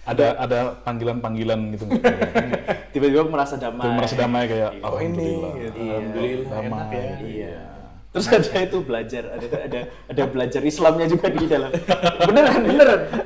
ada panggilan-panggilan gitu. Tiba-tiba merasa damai. Merasa damai kayak Iya. alhamdulillah. Gitu. Alhamdulillah, Damai. enak ya. Iya. Terus ada itu belajar, ada belajar Islamnya juga di dalam. Beneran.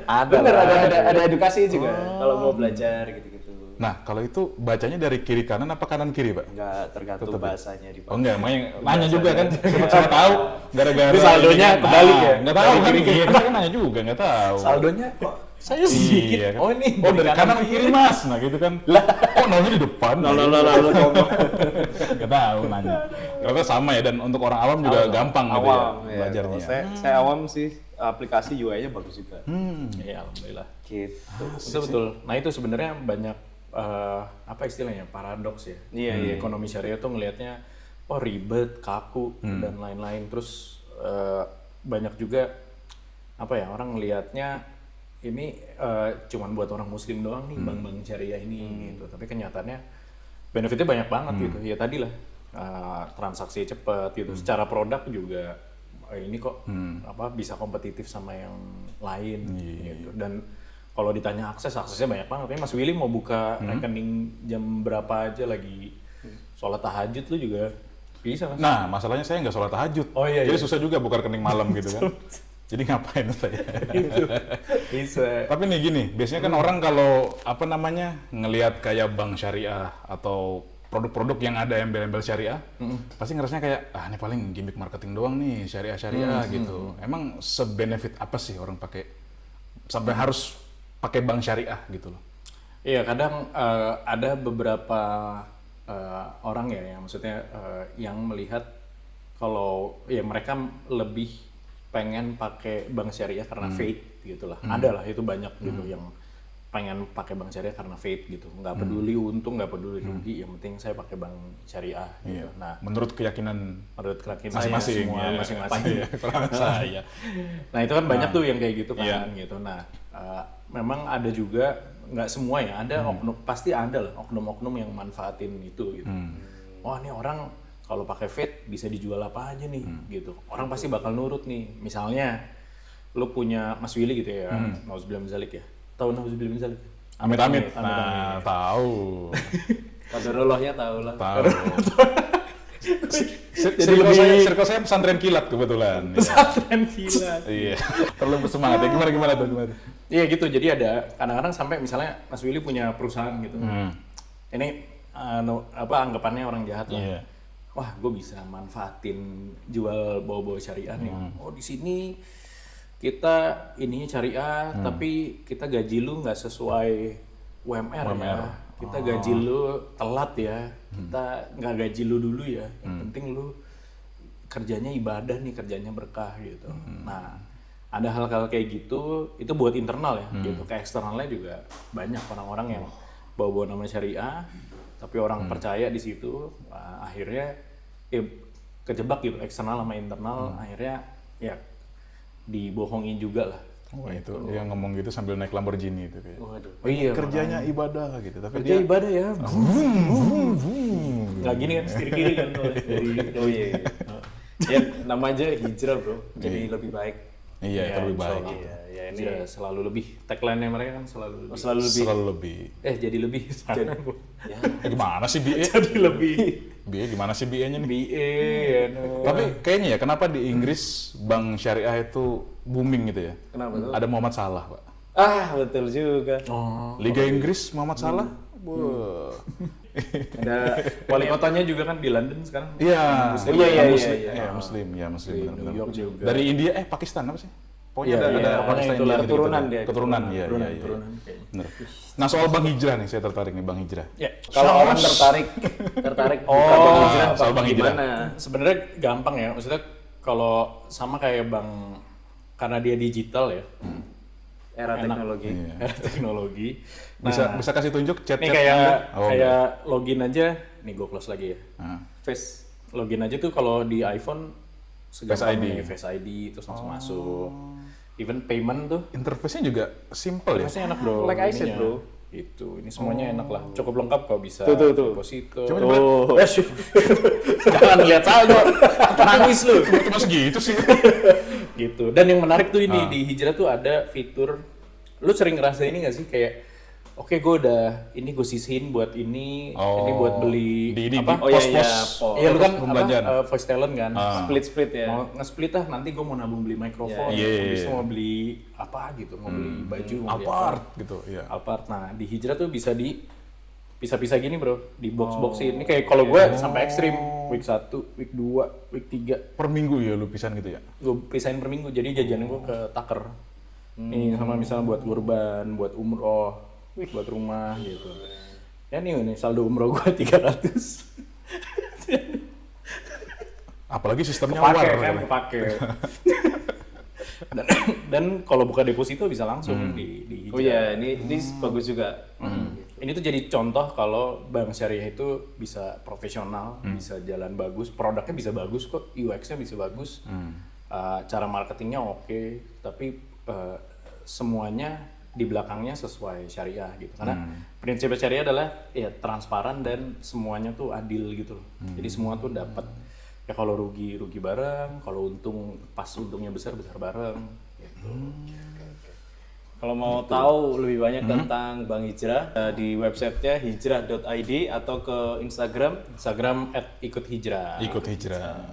Ada edukasi juga. Kalau mau belajar gitu-gitu. Nah, kalau itu bacanya dari kiri kanan apa kanan kiri, Pak? Enggak tergantung bahasanya di Oh enggak, nanya juga kan. Siapa tahu gara-gara Ini saldonya ini kan. kebalik ya? Enggak tahu kan. Iya, kan nanya juga, enggak tahu. Saldonya kok saya sedikit. Iya, kan? Oh ini dari kanan ke kiri, Mas. Nah, gitu kan. Kok nolnya di depan? Enggak tahu nanya. Ternyata sama ya, dan untuk orang awam juga gampang gitu ya belajarnya. Saya awam sih, aplikasi UI-nya bagus juga. Iya, alhamdulillah. Gitu. Itu betul. Nah itu sebenarnya banyak apa istilahnya paradoks ya. Iya, Di ekonomi syariah tuh ngelihatnya oh ribet, kaku dan lain-lain. Terus banyak juga apa ya orang ngelihatnya ini cuman buat orang muslim doang nih bank-bank syariah ini gitu. Tapi kenyataannya benefitnya banyak banget gitu. Ya tadi lah transaksi cepat gitu. Secara produk juga ini kok apa bisa kompetitif sama yang lain gitu. Dan kalau ditanya aksesnya banyak banget. Mas Willy mau buka rekening jam berapa aja lagi sholat tahajud lu juga bisa, Mas. Nah, masalahnya saya nggak sholat tahajud. Oh, iya, Jadi iya. susah juga buka rekening malam gitu kan. Jadi ngapain saya? Bisa. Tapi nih gini, biasanya kan orang kalau apa namanya ngelihat kayak bank syariah atau produk-produk yang ada embel-embel syariah, pasti ngerasanya kayak ini paling gimmick marketing doang nih syariah gitu. Emang sebenefit apa sih orang pakai sampai harus pakai bank syariah gitu loh? Iya, kadang ada beberapa orang ya yang maksudnya yang melihat kalau ya mereka lebih pengen pakai bank syariah karena faith gitulah. Ada lah itu banyak gitu yang pengen pakai bank syariah karena faith gitu. Nggak peduli untung, nggak peduli rugi, yang penting saya pakai bank syariah gitu. Nah, Menurut keyakinan masing-masing ya. masing-masing. Kalau saya. Nah itu kan banyak tuh yang kayak gitu kan gitu. Nah memang ada juga nggak semua ya ada oknum, pasti ada lah oknum-oknum yang manfaatin itu gitu. Wah ini orang kalau pakai faith bisa dijual apa aja nih gitu. Orang pasti bakal nurut nih. Misalnya lu punya Mas Willy gitu ya, nauzubillah min dzalik ya. Tahu nauzubillah min dzalik? Amit-amit. Nah, tahu. Qadarullah-nya tahu lah. Tahu. Circle saya pesantren kilat kebetulan. Pesantren kilat. Iya. Terlalu bersemangat ya. Gimana tuh? Iya gitu. Jadi ada kadang-kadang sampai misalnya Mas Willy punya perusahaan gitu. Ini apa anggapannya orang jahat lah. Iya. Wah, gue bisa manfaatin jual bawa-bawa syariah nih. Oh, di sini kita ininya syariah, tapi kita gaji lu nggak sesuai UMR ya. Kita gaji lu telat ya. Kita nggak gaji lu dulu ya. Yang penting lu kerjanya ibadah nih, kerjanya berkah gitu. Nah, ada hal-hal kayak gitu, itu buat internal ya, gitu. Ke eksternalnya juga banyak orang-orang yang bawa-bawa nama syariah, tapi orang percaya di situ, akhirnya kejebak gitu, eksternal sama internal, akhirnya ya dibohongin juga lah. Oh itu dia ngomong gitu sambil naik Lamborghini itu kayak. Waduh. Oh iya, Kerjanya ibadah gitu, tapi kerja dia ibadah ya. Nggak gini kan, setir kiri kan dari Oh iya. Ya nama aja hijrah bro, jadi lebih baik. iya itu lebih baik. Iya, ya ini ini selalu lebih. Tagline-nya mereka kan selalu lebih. selalu lebih. Selalu lebih. Jadi lebih. Ya. Gimana sih BE? Jadi lebih. BE gimana sih BE-nya nih? BA ya. Tapi kayaknya ya kenapa di Inggris bank syariah itu booming gitu ya? Kenapa tuh? Ada Muhammad Salah, Pak. Betul juga. Oh. Liga Inggris Muhammad Salah. Wah. Ada wali kotanya juga kan di London sekarang. Iya. Muslim. Iya, Muslim. iya. Iya, Muslim. Ya, Muslim. Di benar-benar. New York juga. Dari India, Pakistan apa sih? Pokoknya Iya, ada pokoknya Pakistan itulah, India keturunan gitu. dia. Keturunan, iya. Turunan. Bener. Nah, soal Bang Hijrah nih, saya tertarik nih Bang Hijrah. Ya. Kalau orang tertarik buka bank hijrah soal apa bank hijrah. gimana? Sebenarnya gampang ya. Maksudnya kalau sama kayak bank karena dia digital ya. Era Enak. teknologi. Iya. Era teknologi. Bisa kasih tunjuk chat-chat Ini kayak Anda? Oh, kayak login aja. Nih gue close lagi ya. Nah. Face. Login aja tuh kalau di iPhone segampang ID. nih, Face ID terus langsung masuk. Even payment tuh Interface-nya juga simple ya. Pasti enak bro. Like I said, ininya. bro. Itu, ini semuanya enak lah. Cukup lengkap kok bisa. Tuh. Deposito. Coba Jangan lihat saldo. Nangis lu. Cuma segitu sih. Gitu. Dan yang menarik tuh ini di Hijrah tuh ada fitur. Lu sering ngerasa ini nggak sih kayak oke gue udah ini gue sisihin buat ini buat beli di Oh iya, iya, pos-pos Iya lu kan pembelajaran. voice talent kan. Split ya. Mau nge-split lah, nanti gue mau nabung beli mikrofon, Iya. habis itu mau beli apa gitu, mau beli baju, mau beli Alphard gitu, ya. Alphard. Nah, di Hijrah tuh bisa pisah-pisah gini bro, di box-boxin. Ini kayak kalau gue sampai ekstrim, week 1, week 2, week 3, Per minggu ya lu pisan gitu ya? gue pisahin per minggu. Jadi jajan gue ke taker. Nih sama misalnya buat kurban, buat umroh, buat rumah gitu. Ya nih saldo umroh gue 300. Apalagi sistemnya Kepake war. kan, kepake. dan kalau buka deposito bisa langsung di Oh iya, ini bagus juga. Ini tuh jadi contoh kalau bank syariah itu bisa profesional, bisa jalan bagus, produknya bisa bagus kok, UX-nya bisa bagus, cara marketingnya oke, tapi semuanya di belakangnya sesuai syariah gitu. Karena prinsip syariah adalah ya transparan dan semuanya tuh adil gitu loh. Jadi semua tuh dapat. Ya kalau rugi bareng, kalau untung pas untungnya besar bareng gitu. Kalau mau tahu lebih banyak tentang Bang Hijrah, di websitenya hijrah.id atau ke Instagram. Instagram @ikuthijrah. Ikut hijrah.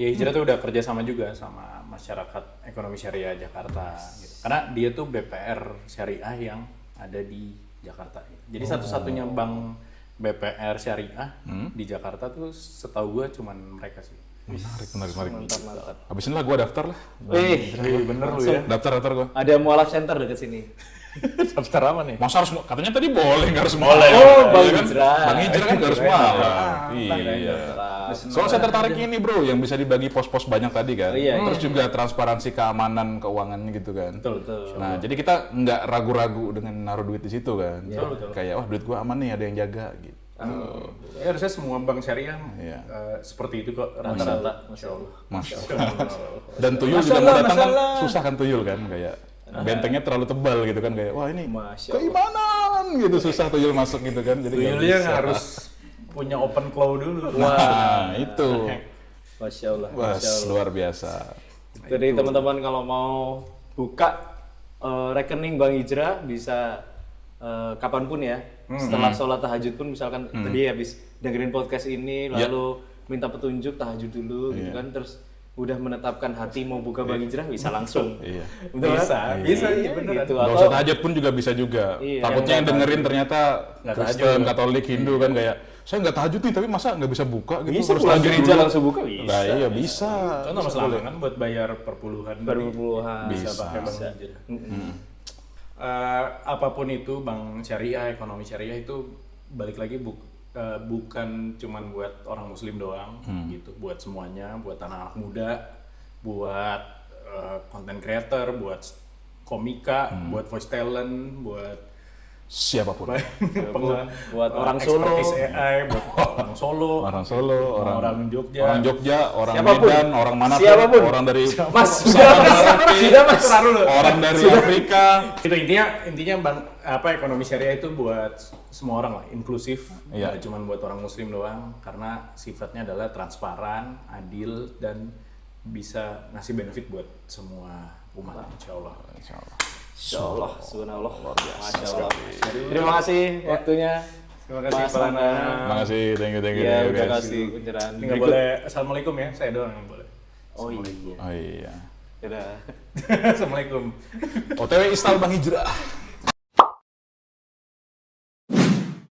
Ya Hijrah tuh udah kerja sama juga sama Masyarakat Ekonomi Syariah Jakarta gitu. Karena dia tuh BPR syariah yang ada di Jakarta. Jadi satu-satunya bank BPR syariah di Jakarta tuh setahu gue cuman mereka sih. Menarik. Mantap. Habis ini lah gue daftar lah. Bener lu ya. Daftar gue. Ada mualaf center dekat sini. Daftar apa nih? Masa harus, katanya tadi boleh, nggak harus mualaf. Oh, Bang Iya kan? Hijrah. Bang Hijrah kan nggak harus mualaf. Iya. Soalnya saya tertarik ini bro, yang bisa dibagi pos-pos banyak tadi kan. Iya. Terus juga transparansi keamanan keuangannya gitu kan. Betul. Nah, jadi kita nggak ragu-ragu dengan naruh duit di situ kan. Betul. Kayak, wah duit gua aman nih, ada yang jaga gitu. Ya harusnya semua bank syariah Iya. seperti itu kok rata-rata. Masya Allah. Masya Dan tuyul juga mau datang kan susah kan tuyul kan, kayak bentengnya terlalu tebal gitu kan, kayak wah ini Masya keimanan gitu, susah tuyul masuk gitu kan. Jadi nggak Tuyulnya bisa. harus punya open claw dulu. Nah, itu. Masya Allah. Wah, luar biasa. Jadi teman-teman kalau mau buka rekening Bang Hijrah bisa kapanpun ya. Setelah sholat tahajud pun misalkan tadi habis dengerin podcast ini lalu minta petunjuk tahajud dulu gitu kan, terus udah menetapkan hati mau buka Bang Hijrah bisa langsung. Iya. Betul kan? Bisa, iya beneran. Gitu. Gak usah tahajud pun juga bisa juga. Iya. Takutnya yang dengerin ternyata Nggak Kristen, Katolik, Hindu kan kayak, saya nggak tahajud nih, tapi masa nggak bisa buka gitu? Bisa Harus pulang tahajud gereja dulu. langsung buka bisa. Nah, iya bisa. Contoh Mas Lama kan buat bayar perpuluhan. Berpuluhan. Bisa pakai bank Hijrah. Apapun itu bank syariah, ekonomi syariah itu balik lagi bukan cuman buat orang muslim doang gitu, buat semuanya, buat anak-anak muda, buat content creator, buat komika, buat voice talent, buat Siapapun. buat orang Solo. expertise AI, buat orang Solo, Orang Solo, orang Jogja, orang Siapapun. Medan, orang mana Siapapun. orang dari Mas, sudah Mas, orang dari Afrika. itu intinya bang ekonomi syariah itu buat semua orang lah, inklusif, Iya. nggak cuma buat orang muslim doang, karena sifatnya adalah transparan, adil, dan bisa ngasih benefit buat semua umat, insya Allah. Insya Allah. Insya Allah, subhanallah, Masya Allah. Terima kasih waktunya. Terima kasih Mas Pak Lana. Terima kasih, thank you Ya, udah guys. kasih pencerahan. Ini nggak boleh assalamualaikum ya, saya doang yang boleh. Oh iya. Oh iya. Udah. Assalamualaikum. OTW install Bang Hijrah.